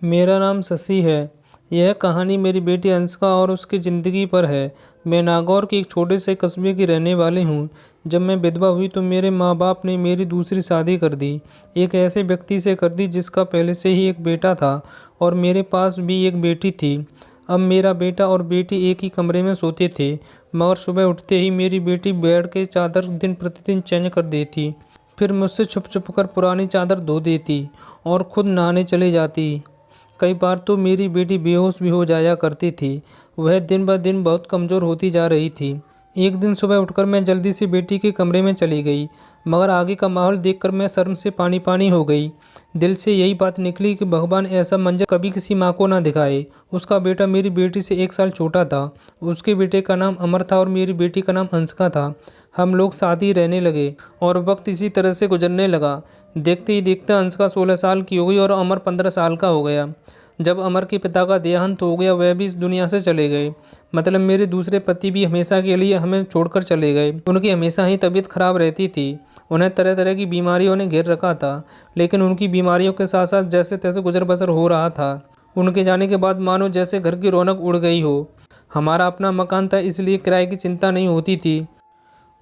मेरा नाम शशि है। यह कहानी मेरी बेटी अंशिका और उसकी ज़िंदगी पर है। मैं नागौर के एक छोटे से कस्बे की रहने वाली हूँ। जब मैं विधवा हुई तो मेरे माँ बाप ने मेरी दूसरी शादी कर दी। एक ऐसे व्यक्ति से कर दी जिसका पहले से ही एक बेटा था और मेरे पास भी एक बेटी थी। अब मेरा बेटा और बेटी एक ही कमरे में सोते थे, मगर सुबह उठते ही मेरी बेटी बेड के चादर दिन प्रतिदिन चेंज कर देती। फिर मुझसे छुप छुप कर पुरानी चादर धो देती और खुद नहाने चली जाती। कई बार तो मेरी बेटी बेहोश भी हो जाया करती थी। वह दिन ब दिन बहुत कमज़ोर होती जा रही थी। एक दिन सुबह उठकर मैं जल्दी से बेटी के कमरे में चली गई, मगर आगे का माहौल देखकर मैं शर्म से पानी पानी हो गई। दिल से यही बात निकली कि भगवान ऐसा मंजर कभी किसी माँ को ना दिखाए। उसका बेटा मेरी बेटी से 1 साल छोटा था। उसके बेटे का नाम अमर था और मेरी बेटी का नाम अंशिका था। हम लोग साथ ही रहने लगे और वक्त इसी तरह से गुजरने लगा। देखते ही देखते अंशिका 16 साल की हो गई और अमर 15 साल का हो गया। जब अमर के पिता का देहांत हो गया, वह भी इस दुनिया से चले गए। मतलब मेरे दूसरे पति भी हमेशा के लिए हमें छोड़कर चले गए। उनकी हमेशा ही तबीयत खराब रहती थी। उन्हें तरह तरह की बीमारियों ने घेर रखा था, लेकिन उनकी बीमारियों के साथ साथ जैसे तैसे गुजर बसर हो रहा था। उनके जाने के बाद मानो जैसे घर की रौनक उड़ गई हो। हमारा अपना मकान था, इसलिए किराए की चिंता नहीं होती थी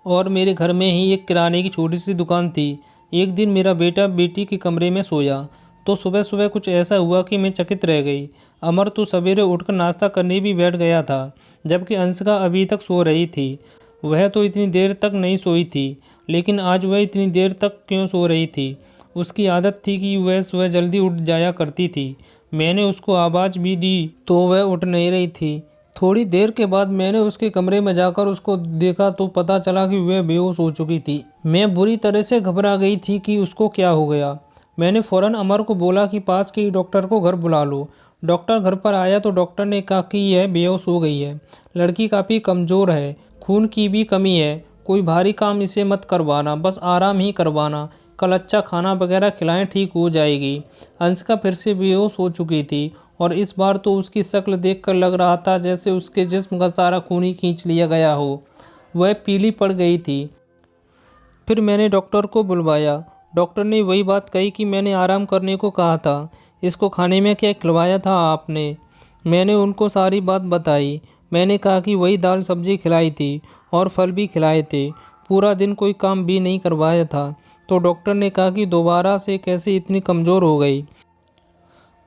और मेरे घर में ही एक किराने की छोटी सी दुकान थी। एक दिन मेरा बेटा बेटी के कमरे में सोया तो सुबह सुबह कुछ ऐसा हुआ कि मैं चकित रह गई। अमर तो सवेरे उठकर नाश्ता करने भी बैठ गया था, जबकि अंशिका अभी तक सो रही थी। वह तो इतनी देर तक नहीं सोई थी, लेकिन आज वह इतनी देर तक क्यों सो रही थी? उसकी आदत थी कि वह सुबह जल्दी उठ जाया करती थी। मैंने उसको आवाज़ भी दी तो वह उठ नहीं रही थी। थोड़ी देर के बाद मैंने उसके कमरे में जाकर उसको देखा तो पता चला कि वह बेहोश हो चुकी थी। मैं बुरी तरह से घबरा गई थी कि उसको क्या हो गया। मैंने फ़ौरन अमर को बोला कि पास के ही डॉक्टर को घर बुला लो। डॉक्टर घर पर आया तो डॉक्टर ने कहा कि यह बेहोश हो गई है। लड़की काफ़ी कमज़ोर है, खून की भी कमी है। कोई भारी काम इसे मत करवाना, बस आराम ही करवाना। कल अच्छा खाना वगैरह खिलाएं, ठीक हो जाएगी। अंशिका फिर से बेहोश हो चुकी थी और इस बार तो उसकी शक्ल देखकर लग रहा था जैसे उसके जिस्म का सारा खून ही खींच लिया गया हो। वह पीली पड़ गई थी। फिर मैंने डॉक्टर को बुलवाया। डॉक्टर ने वही बात कही कि मैंने आराम करने को कहा था। इसको खाने में क्या खिलवाया था आपने? मैंने उनको सारी बात बताई। मैंने कहा कि वही दाल सब्जी खिलाई थी और फल भी खिलाए थे। पूरा दिन कोई काम भी नहीं करवाया था। तो डॉक्टर ने कहा कि दोबारा से कैसे इतनी कमज़ोर हो गई।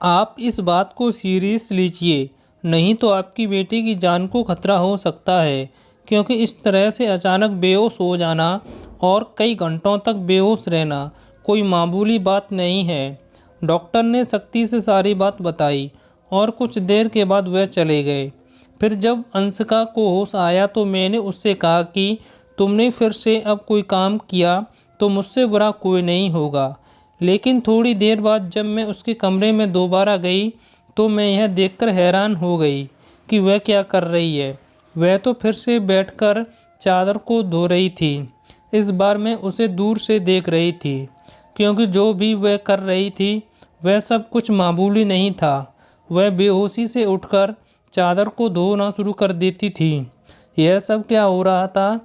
आप इस बात को सीरियस लीजिए, नहीं तो आपकी बेटी की जान को खतरा हो सकता है, क्योंकि इस तरह से अचानक बेहोश हो जाना और कई घंटों तक बेहोश रहना कोई मामूली बात नहीं है। डॉक्टर ने सख्ती से सारी बात बताई और कुछ देर के बाद वह चले गए। फिर जब अंशिका को होश आया तो मैंने उससे कहा कि तुमने फिर से अब कोई काम किया तो मुझसे बुरा कोई नहीं होगा। लेकिन थोड़ी देर बाद जब मैं उसके कमरे में दोबारा गई तो मैं यह देखकर हैरान हो गई कि वह क्या कर रही है। वह तो फिर से बैठकर चादर को धो रही थी। इस बार मैं उसे दूर से देख रही थी, क्योंकि जो भी वह कर रही थी वह सब कुछ मामूली नहीं था। वह बेहोशी से उठकर चादर को धोना शुरू कर देती थी। यह सब क्या हो रहा था?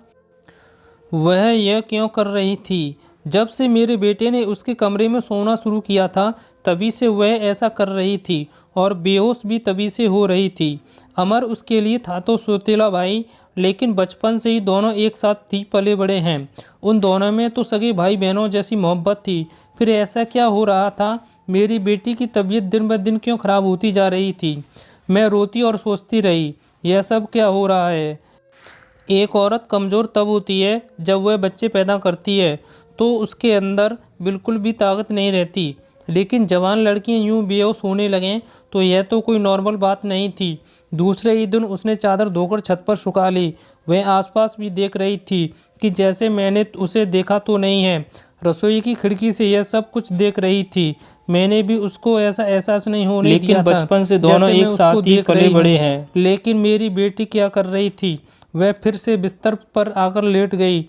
वह यह क्यों कर रही थी? जब से मेरे बेटे ने उसके कमरे में सोना शुरू किया था तभी से वह ऐसा कर रही थी और बेहोश भी तभी से हो रही थी। अमर उसके लिए था तो सौतेला भाई, लेकिन बचपन से ही दोनों एक साथ ही पले बड़े हैं। उन दोनों में तो सगे भाई बहनों जैसी मोहब्बत थी। फिर ऐसा क्या हो रहा था? मेरी बेटी की तबीयत दिन ब दिन क्यों ख़राब होती जा रही थी? मैं रोती और सोचती रही, यह सब क्या हो रहा है? एक औरत कमज़ोर तब होती है जब वह बच्चे पैदा करती है तो उसके अंदर बिल्कुल भी ताकत नहीं रहती। लेकिन जवान लड़कियां यूं बेहोश होने लगें तो यह तो कोई नॉर्मल बात नहीं थी। दूसरे ही दिन उसने चादर धोकर छत पर सुखा ली। वह आसपास भी देख रही थी कि जैसे मैंने उसे देखा तो नहीं है। रसोई की खिड़की से यह सब कुछ देख रही थी। मैंने भी उसको ऐसा एहसास नहीं होने दिया था, बचपन से दोनों एक साथ ही पले बड़े हैं। लेकिन मेरी बेटी क्या कर रही थी? वह फिर से बिस्तर पर आकर लेट गई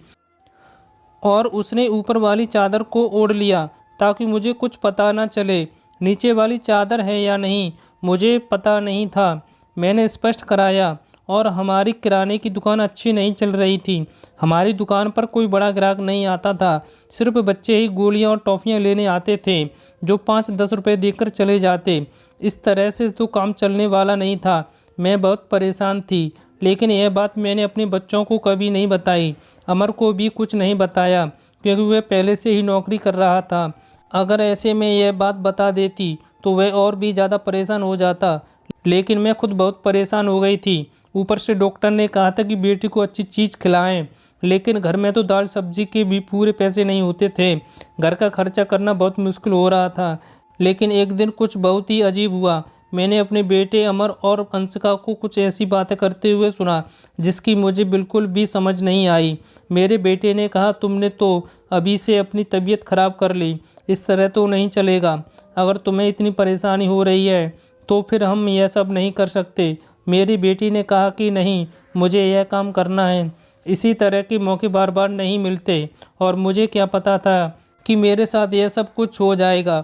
और उसने ऊपर वाली चादर को ओढ़ लिया ताकि मुझे कुछ पता न चले। नीचे वाली चादर है या नहीं मुझे पता नहीं था। मैंने स्पष्ट कराया और हमारी किराने की दुकान अच्छी नहीं चल रही थी। हमारी दुकान पर कोई बड़ा ग्राहक नहीं आता था। सिर्फ बच्चे ही गोलियां और टॉफ़ियां लेने आते थे जो 5-10 रुपए देकर चले जाते। इस तरह से तो काम चलने वाला नहीं था। मैं बहुत परेशान थी, लेकिन यह बात मैंने अपने बच्चों को कभी नहीं बताई। अमर को भी कुछ नहीं बताया, क्योंकि वह पहले से ही नौकरी कर रहा था। अगर ऐसे में यह बात बता देती तो वह और भी ज़्यादा परेशान हो जाता, लेकिन मैं खुद बहुत परेशान हो गई थी। ऊपर से डॉक्टर ने कहा था कि बेटी को अच्छी चीज़ खिलाएं, लेकिन घर में तो दाल सब्जी के भी पूरे पैसे नहीं होते थे। घर का खर्चा करना बहुत मुश्किल हो रहा था। लेकिन एक दिन कुछ बहुत ही अजीब हुआ। मैंने अपने बेटे अमर और अंशिका को कुछ ऐसी बातें करते हुए सुना जिसकी मुझे बिल्कुल भी समझ नहीं आई। मेरे बेटे ने कहा, तुमने तो अभी से अपनी तबीयत खराब कर ली, इस तरह तो नहीं चलेगा। अगर तुम्हें इतनी परेशानी हो रही है तो फिर हम यह सब नहीं कर सकते। मेरी बेटी ने कहा कि नहीं, मुझे यह काम करना है। इसी तरह के मौके बार बार नहीं मिलते, और मुझे क्या पता था कि मेरे साथ यह सब कुछ हो जाएगा।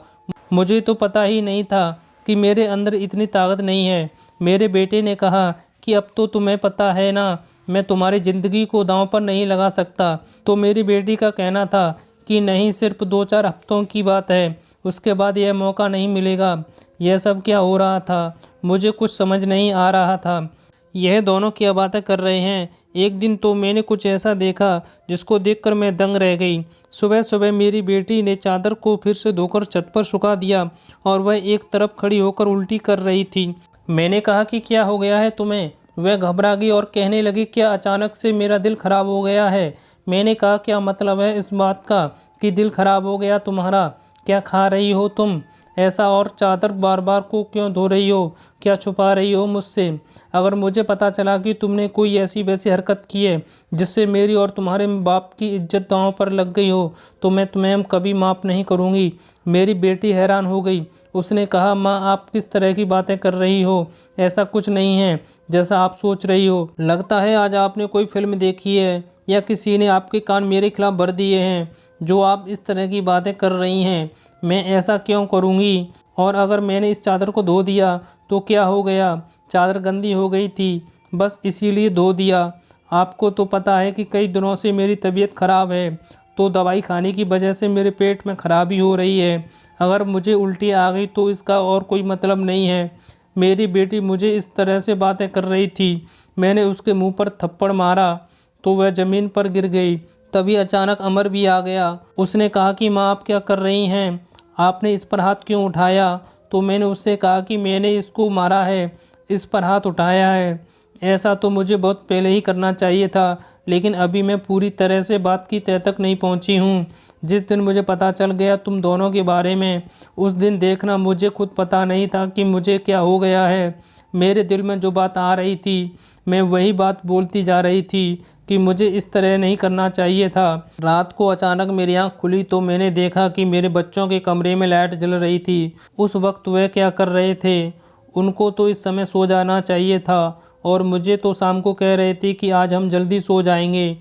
मुझे तो पता ही नहीं था कि मेरे अंदर इतनी ताकत नहीं है। मेरे बेटे ने कहा कि अब तो तुम्हें पता है ना, मैं तुम्हारी ज़िंदगी को दांव पर नहीं लगा सकता। तो मेरी बेटी का कहना था कि नहीं, सिर्फ 2-4 हफ्तों की बात है, उसके बाद यह मौका नहीं मिलेगा। यह सब क्या हो रहा था, मुझे कुछ समझ नहीं आ रहा था। यह दोनों क्या बातें कर रहे हैं। एक दिन तो मैंने कुछ ऐसा देखा जिसको देखकर मैं दंग रह गई। सुबह सुबह मेरी बेटी ने चादर को फिर से धोकर छत पर सुखा दिया और वह एक तरफ खड़ी होकर उल्टी कर रही थी। मैंने कहा कि क्या हो गया है तुम्हें? वह घबरा गई और कहने लगी, क्या अचानक से मेरा दिल खराब हो गया है? मैंने कहा, क्या मतलब है इस बात का कि दिल खराब हो गया तुम्हारा? क्या खा रही हो तुम ऐसा, और चादर बार बार को क्यों धो रही हो? क्या छुपा रही हो मुझसे? अगर मुझे पता चला कि तुमने कोई ऐसी वैसी हरकत की है जिससे मेरी और तुम्हारे बाप की इज्जत दांव पर लग गई हो, तो मैं तुम्हें कभी माफ़ नहीं करूँगी। मेरी बेटी हैरान हो गई। उसने कहा, माँ, आप किस तरह की बातें कर रही हो? ऐसा कुछ नहीं है जैसा आप सोच रही हो। लगता है आज आपने कोई फिल्म देखी है या किसी ने आपके कान मेरे खिलाफ भर दिए हैं, जो आप इस तरह की बातें कर रही हैं। मैं ऐसा क्यों करूँगी? और अगर मैंने इस चादर को धो दिया तो क्या हो गया? चादर गंदी हो गई थी, बस इसीलिए धो दिया। आपको तो पता है कि कई दिनों से मेरी तबीयत ख़राब है, तो दवाई खाने की वजह से मेरे पेट में खराबी हो रही है। अगर मुझे उल्टी आ गई तो इसका और कोई मतलब नहीं है। मेरी बेटी मुझे इस तरह से बातें कर रही थी। मैंने उसके मुंह पर थप्पड़ मारा तो वह ज़मीन पर गिर गई। तभी अचानक अमर भी आ गया। उसने कहा कि माँ, आप क्या कर रही हैं? आपने इस पर हाथ क्यों उठाया? तो मैंने उससे कहा कि मैंने इसको मारा है, इस पर हाथ उठाया है। ऐसा तो मुझे बहुत पहले ही करना चाहिए था, लेकिन अभी मैं पूरी तरह से बात की तह तक नहीं पहुंची हूं। जिस दिन मुझे पता चल गया तुम दोनों के बारे में, उस दिन देखना मुझे खुद पता नहीं था कि मुझे क्या हो गया है। मेरे दिल में जो बात आ रही थी, मैं वही बात बोलती जा रही थी कि मुझे इस तरह नहीं करना चाहिए था। रात को अचानक मेरी आँख खुली तो मैंने देखा कि मेरे बच्चों के कमरे में लाइट जल रही थी। उस वक्त वह क्या कर रहे थे? उनको तो इस समय सो जाना चाहिए था, और मुझे तो शाम को कह रहे थे कि आज हम जल्दी सो जाएंगे।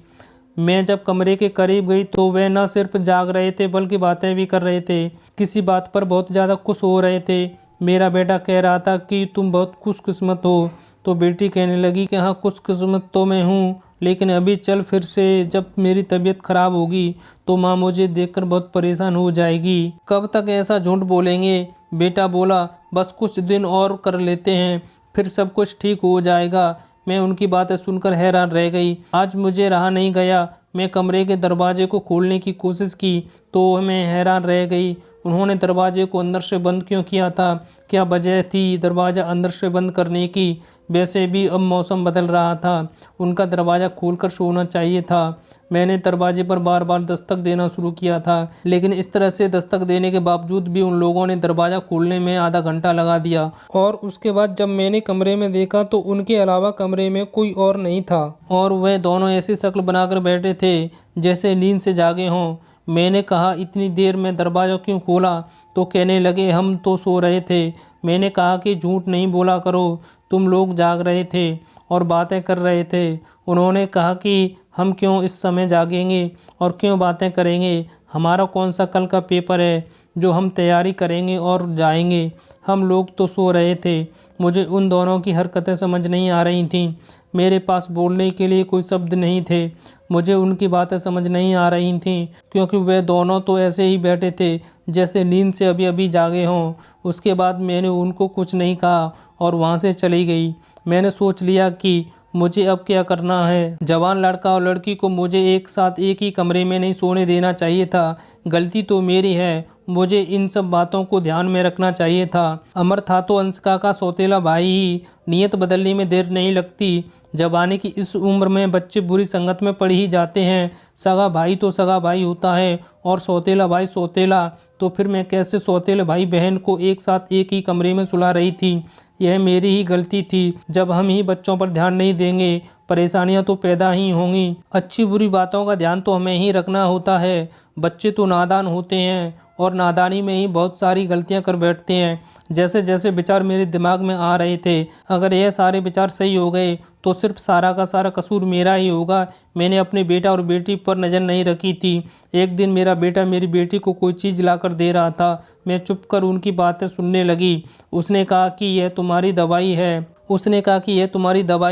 मैं जब कमरे के करीब गई तो वे न सिर्फ जाग रहे थे बल्कि बातें भी कर रहे थे। किसी बात पर बहुत ज़्यादा खुश हो रहे थे। मेरा बेटा कह रहा था कि तुम बहुत खुशकिस्मत हो, तो बेटी कहने लगी कि हाँ, खुशकिस्मत तो मैं हूँ, लेकिन अभी चल, फिर से जब मेरी तबीयत ख़राब होगी तो माँ मुझे देखकर बहुत परेशान हो जाएगी। कब तक ऐसा झूठ बोलेंगे? बेटा बोला, बस कुछ दिन और कर लेते हैं, फिर सब कुछ ठीक हो जाएगा। मैं उनकी बातें सुनकर हैरान रह गई। आज मुझे रहा नहीं गया। मैं कमरे के दरवाजे को खोलने की कोशिश की तो मैं हैरान रह गई। उन्होंने दरवाजे को अंदर से बंद क्यों किया था? क्या वजह थी दरवाज़ा अंदर से बंद करने की? वैसे भी अब मौसम बदल रहा था, उनका दरवाज़ा खोलकर सोना चाहिए था। मैंने दरवाजे पर बार बार दस्तक देना शुरू किया था, लेकिन इस तरह से दस्तक देने के बावजूद भी उन लोगों ने दरवाज़ा खोलने में आधा घंटा लगा दिया। और उसके बाद जब मैंने कमरे में देखा तो उनके अलावा कमरे में कोई और नहीं था, और वह दोनों ऐसी शक्ल बनाकर बैठे थे जैसे नींद से जागे हों। मैंने कहा, इतनी देर में दरवाज़ा क्यों खोला? तो कहने लगे, हम तो सो रहे थे। मैंने कहा कि झूठ नहीं बोला करो, तुम लोग जाग रहे थे और बातें कर रहे थे। उन्होंने कहा कि हम क्यों इस समय जागेंगे और क्यों बातें करेंगे? हमारा कौन सा कल का पेपर है जो हम तैयारी करेंगे और जाएंगे? हम लोग तो सो रहे थे। मुझे उन दोनों की हरकतें समझ नहीं आ रही थीं। मेरे पास बोलने के लिए कोई शब्द नहीं थे। मुझे उनकी बातें समझ नहीं आ रही थीं, क्योंकि वे दोनों तो ऐसे ही बैठे थे जैसे नींद से अभी अभी जागे हों। उसके बाद मैंने उनको कुछ नहीं कहा और वहाँ से चली गई। मैंने सोच लिया कि मुझे अब क्या करना है। जवान लड़का और लड़की को मुझे एक साथ एक ही कमरे में नहीं सोने देना चाहिए था। गलती तो मेरी है, मुझे इन सब बातों को ध्यान में रखना चाहिए था। अमर था तो अंशिका का सौतेला भाई ही। नियत बदलने में देर नहीं लगती। जवानी की इस उम्र में बच्चे बुरी संगत में पड़ ही जाते हैं। सगा भाई तो सगा भाई होता है और सौतेला भाई सौतेला। तो फिर मैं कैसे सौतेले भाई बहन को एक साथ एक ही कमरे में सुला रही थी। यह मेरी ही गलती थी। जब हम ही बच्चों पर ध्यान नहीं देंगे, परेशानियां तो पैदा ही होंगी। अच्छी बुरी बातों का ध्यान तो हमें ही रखना होता है। बच्चे तो नादान होते हैं और नादानी में ही बहुत सारी गलतियां कर बैठते हैं। जैसे जैसे विचार मेरे दिमाग में आ रहे थे, अगर यह सारे विचार सही हो गए तो सिर्फ सारा का सारा कसूर मेरा ही होगा। मैंने अपने बेटा और बेटी पर नज़र नहीं रखी थी। एक दिन मेरा बेटा मेरी बेटी को कोई चीज़ ला कर दे रहा था। मैं चुप कर उनकी बातें सुनने लगी। उसने कहा कि यह तुम्हारी दवाई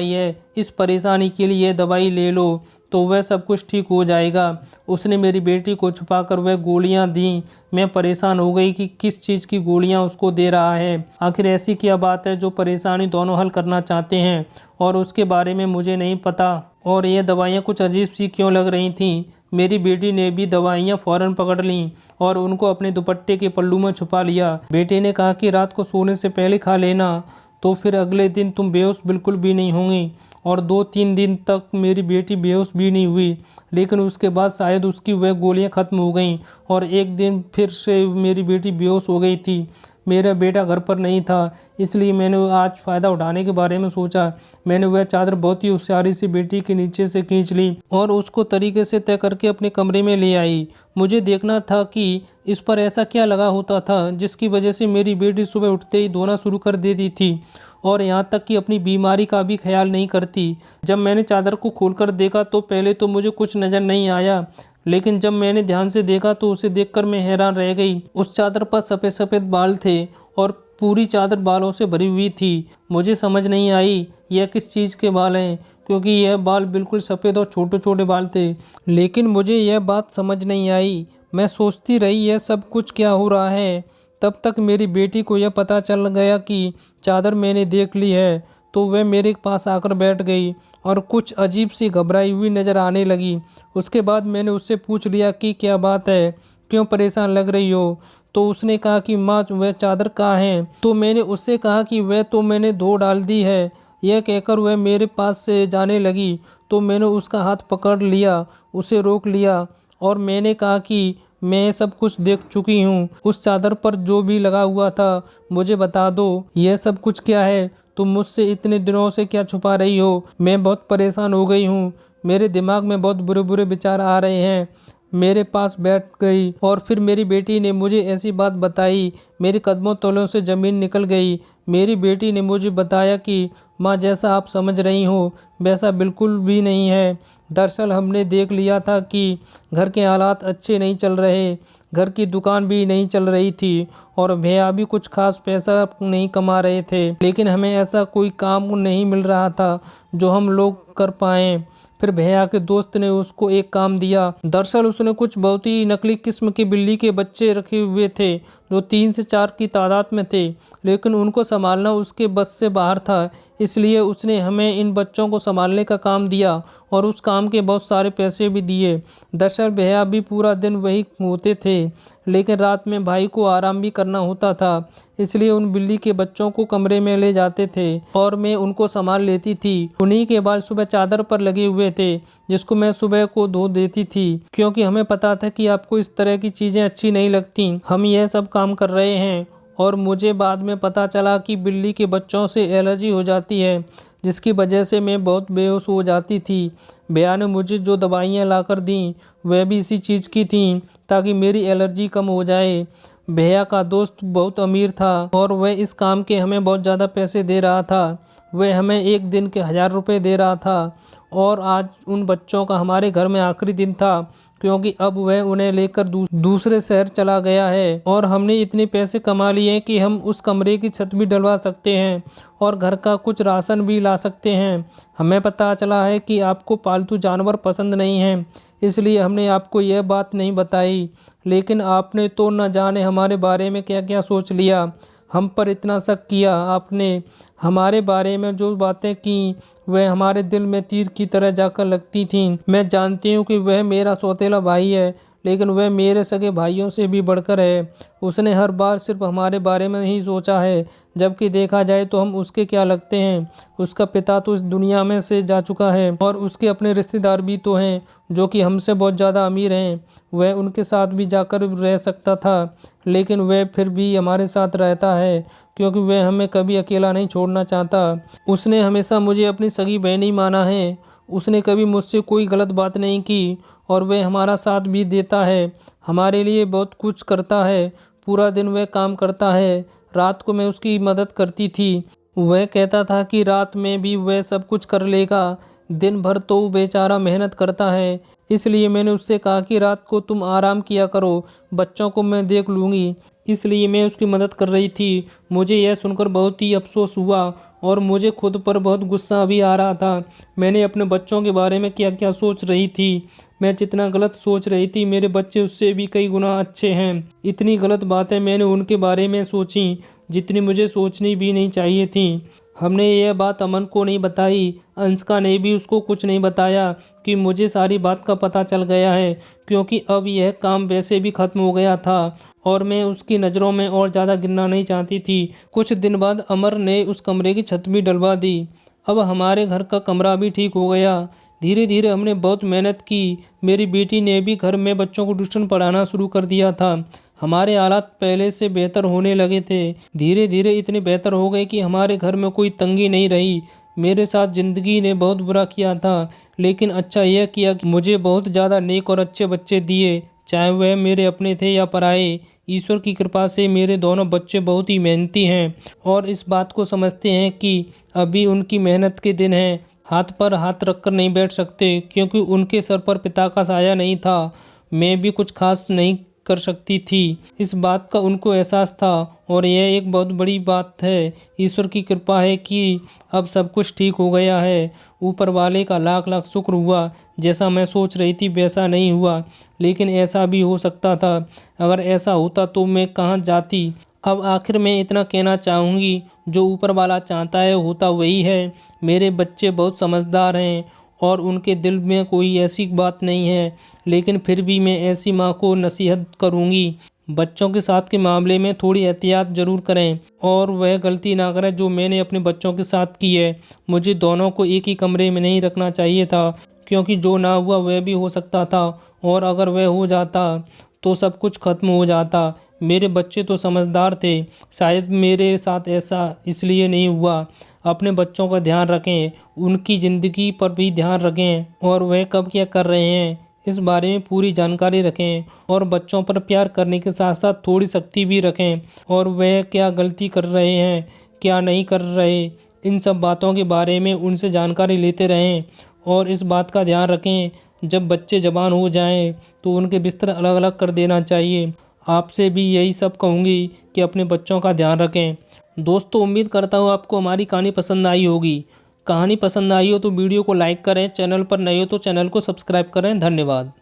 है, इस परेशानी के लिए यह दवाई ले लो तो वह सब कुछ ठीक हो जाएगा। उसने मेरी बेटी को छुपाकर वह गोलियां दी। मैं परेशान हो गई कि किस चीज़ की गोलियां उसको दे रहा है। आखिर ऐसी क्या बात है जो परेशानी दोनों हल करना चाहते हैं और उसके बारे में मुझे नहीं पता। और ये दवाइयाँ कुछ अजीब सी क्यों लग रही थीं। मेरी बेटी ने भी दवाइयाँ फ़ौरन पकड़ लीं और उनको अपने दुपट्टे के पल्लू में छुपा लिया। बेटे ने कहा कि रात को सोने से पहले खा लेना, तो फिर अगले दिन तुम बेहोश बिल्कुल भी नहीं होंगी। और 2-3 दिन तक मेरी बेटी बेहोश भी नहीं हुई, लेकिन उसके बाद शायद उसकी वह गोलियां ख़त्म हो गईं और एक दिन फिर से मेरी बेटी बेहोश हो गई थी। मेरा बेटा घर पर नहीं था, इसलिए मैंने आज फ़ायदा उठाने के बारे में सोचा। मैंने वह चादर बहुत ही होशियारी से बेटी के नीचे से खींच ली और उसको तरीके से तय करके अपने कमरे में ले आई। मुझे देखना था कि इस पर ऐसा क्या लगा होता था जिसकी वजह से मेरी बेटी सुबह उठते ही धोना शुरू कर देती थी और यहाँ तक कि अपनी बीमारी का भी ख्याल नहीं करती। जब मैंने चादर को खोलकर देखा तो पहले तो मुझे कुछ नज़र नहीं आया, लेकिन जब मैंने ध्यान से देखा तो उसे देखकर मैं हैरान रह गई। उस चादर पर सफ़ेद सफ़ेद बाल थे और पूरी चादर बालों से भरी हुई थी। मुझे समझ नहीं आई यह किस चीज़ के बाल हैं, क्योंकि यह बाल बिल्कुल सफ़ेद और छोटे छोटे बाल थे। लेकिन मुझे यह बात समझ नहीं आई। मैं सोचती रही यह सब कुछ क्या हो रहा है। तब तक मेरी बेटी को यह पता चल गया कि चादर मैंने देख ली है, तो वह मेरे पास आकर बैठ गई और कुछ अजीब सी घबराई हुई नज़र आने लगी। उसके बाद मैंने उससे पूछ लिया कि क्या बात है, क्यों परेशान लग रही हो। तो उसने कहा कि माँ वह चादर कहाँ है। तो मैंने उससे कहा कि वह तो मैंने धो डाल दी है। यह कहकर वह मेरे पास से जाने लगी, तो मैंने उसका हाथ पकड़ लिया, उसे रोक लिया और मैंने कहा कि मैं सब कुछ देख चुकी हूँ। उस चादर पर जो भी लगा हुआ था मुझे बता दो, यह सब कुछ क्या है। तुम मुझसे इतने दिनों से क्या छुपा रही हो। मैं बहुत परेशान हो गई हूँ। मेरे दिमाग में बहुत बुरे बुरे विचार आ रहे हैं। मेरे पास बैठ गई और फिर मेरी बेटी ने मुझे ऐसी बात बताई, मेरे कदमों तलों से ज़मीन निकल गई। मेरी बेटी ने मुझे बताया कि माँ जैसा आप समझ रही हो वैसा बिल्कुल भी नहीं है। दरअसल हमने देख लिया था कि घर के हालात अच्छे नहीं चल रहे, घर की दुकान भी नहीं चल रही थी और भैया भी कुछ खास पैसा नहीं कमा रहे थे। लेकिन हमें ऐसा कोई काम नहीं मिल रहा था जो हम लोग कर पाएँ। फिर भैया के दोस्त ने उसको एक काम दिया। दरअसल उसने कुछ बहुत ही नकली किस्म के बिल्ली के बच्चे रखे हुए थे जो 3 से 4 की तादाद में थे, लेकिन उनको संभालना उसके बस से बाहर था। इसलिए उसने हमें इन बच्चों को संभालने का काम दिया और उस काम के बहुत सारे पैसे भी दिए। दरअसल भैया भी पूरा दिन वही होते थे, लेकिन रात में भाई को आराम भी करना होता था, इसलिए उन बिल्ली के बच्चों को कमरे में ले जाते थे और मैं उनको संभाल लेती थी। उन्हीं के बाल सुबह चादर पर लगे हुए थे जिसको मैं सुबह को धो देती थी, क्योंकि हमें पता था कि आपको इस तरह की चीज़ें अच्छी नहीं लगती। हम यह सब काम कर रहे हैं और मुझे बाद में पता चला कि बिल्ली के बच्चों से एलर्जी हो जाती है, जिसकी वजह से मैं बहुत बेहोश हो जाती थी। भैया ने मुझे जो दवाइयाँ ला कर दी वह भी इसी चीज़ की थी, ताकि मेरी एलर्जी कम हो जाए। भैया का दोस्त बहुत अमीर था और वह इस काम के हमें बहुत ज़्यादा पैसे दे रहा था। वह हमें एक दिन के 1000 रुपये दे रहा था और आज उन बच्चों का हमारे घर में आखिरी दिन था क्योंकि अब वह उन्हें लेकर दूसरे शहर चला गया है और हमने इतने पैसे कमा लिए हैं कि हम उस कमरे की छत भी डलवा सकते हैं और घर का कुछ राशन भी ला सकते हैं। हमें पता चला है कि आपको पालतू जानवर पसंद नहीं हैं, इसलिए हमने आपको यह बात नहीं बताई, लेकिन आपने तो न जाने हमारे बारे में क्या क्या सोच लिया। हम पर इतना शक किया आपने। हमारे बारे में जो बातें की वह हमारे दिल में तीर की तरह जाकर लगती थीं। मैं जानती हूँ कि वह मेरा सौतेला भाई है, लेकिन वह मेरे सगे भाइयों से भी बढ़कर है। उसने हर बार सिर्फ हमारे बारे में ही सोचा है, जबकि देखा जाए तो हम उसके क्या लगते हैं। उसका पिता तो इस दुनिया में से जा चुका है और उसके अपने रिश्तेदार भी तो हैं जो कि हमसे बहुत ज़्यादा अमीर हैं। वह उनके साथ भी जाकर रह सकता था, लेकिन वह फिर भी हमारे साथ रहता है क्योंकि वह हमें कभी अकेला नहीं छोड़ना चाहता। उसने हमेशा मुझे अपनी सगी बहन ही माना है। उसने कभी मुझसे कोई गलत बात नहीं की और वह हमारा साथ भी देता है, हमारे लिए बहुत कुछ करता है। पूरा दिन वह काम करता है, रात को मैं उसकी मदद करती थी। वह कहता था कि रात में भी वह सब कुछ कर लेगा, दिन भर तो वो बेचारा मेहनत करता है। इसलिए मैंने उससे कहा कि रात को तुम आराम किया करो, बच्चों को मैं देख लूँगी। इसलिए मैं उसकी मदद कर रही थी। मुझे यह सुनकर बहुत ही अफसोस हुआ और मुझे खुद पर बहुत गुस्सा भी आ रहा था। मैंने अपने बच्चों के बारे में क्या क्या सोच रही थी। मैं जितना गलत सोच रही थी, मेरे बच्चे उससे भी कई गुना अच्छे हैं। इतनी गलत बातें मैंने उनके बारे में सोची जितनी मुझे सोचनी भी नहीं चाहिए थी। हमने यह बात अमन को नहीं बताई। अंशिका ने भी उसको कुछ नहीं बताया कि मुझे सारी बात का पता चल गया है, क्योंकि अब यह काम वैसे भी ख़त्म हो गया था और मैं उसकी नज़रों में और ज़्यादा गिरना नहीं चाहती थी। कुछ दिन बाद अमर ने उस कमरे की छत भी डलवा दी। अब हमारे घर का कमरा भी ठीक हो गया। धीरे धीरे हमने बहुत मेहनत की। मेरी बेटी ने भी घर में बच्चों को ट्यूशन पढ़ाना शुरू कर दिया था। हमारे हालात पहले से बेहतर होने लगे थे। धीरे धीरे इतने बेहतर हो गए कि हमारे घर में कोई तंगी नहीं रही। मेरे साथ ज़िंदगी ने बहुत बुरा किया था, लेकिन अच्छा यह किया कि मुझे बहुत ज़्यादा नेक और अच्छे बच्चे दिए, चाहे वह मेरे अपने थे या पराए। ईश्वर की कृपा से मेरे दोनों बच्चे बहुत ही मेहनती हैं और इस बात को समझते हैं कि अभी उनकी मेहनत के दिन हैं। हाथ पर हाथ रखकर नहीं बैठ सकते, क्योंकि उनके सर पर पिता का साया नहीं था। मैं भी कुछ खास नहीं कर सकती थी, इस बात का उनको एहसास था और यह एक बहुत बड़ी बात है। ईश्वर की कृपा है कि अब सब कुछ ठीक हो गया है। ऊपर वाले का लाख लाख शुक्र हुआ। जैसा मैं सोच रही थी वैसा नहीं हुआ, लेकिन ऐसा भी हो सकता था। अगर ऐसा होता तो मैं कहाँ जाती। अब आखिर मैं इतना कहना चाहूँगी, जो ऊपर वाला चाहता है होता वही है। मेरे बच्चे बहुत समझदार हैं और उनके दिल में कोई ऐसी बात नहीं है, लेकिन फिर भी मैं ऐसी माँ को नसीहत करूँगी, बच्चों के साथ के मामले में थोड़ी एहतियात ज़रूर करें और वह गलती ना करें जो मैंने अपने बच्चों के साथ की है। मुझे दोनों को एक ही कमरे में नहीं रखना चाहिए था, क्योंकि जो ना हुआ वह भी हो सकता था और अगर वह हो जाता तो सब कुछ खत्म हो जाता। मेरे बच्चे तो समझदार थे, शायद मेरे साथ ऐसा इसलिए नहीं हुआ। अपने बच्चों का ध्यान रखें, उनकी ज़िंदगी पर भी ध्यान रखें और वह कब क्या कर रहे हैं इस बारे में पूरी जानकारी रखें और बच्चों पर प्यार करने के साथ साथ थोड़ी सख्ती भी रखें और वह क्या गलती कर रहे हैं क्या नहीं कर रहे, इन सब बातों के बारे में उनसे जानकारी लेते रहें और इस बात का ध्यान रखें जब बच्चे जवान हो जाएं तो उनके बिस्तर अलग अलग कर देना चाहिए। आपसे भी यही सब कहूँगी कि अपने बच्चों का ध्यान रखें। दोस्तों, उम्मीद करता हूँ आपको हमारी कहानी पसंद आई होगी। कहानी पसंद आई हो तो वीडियो को लाइक करें, चैनल पर नए हो तो चैनल को सब्सक्राइब करें। धन्यवाद।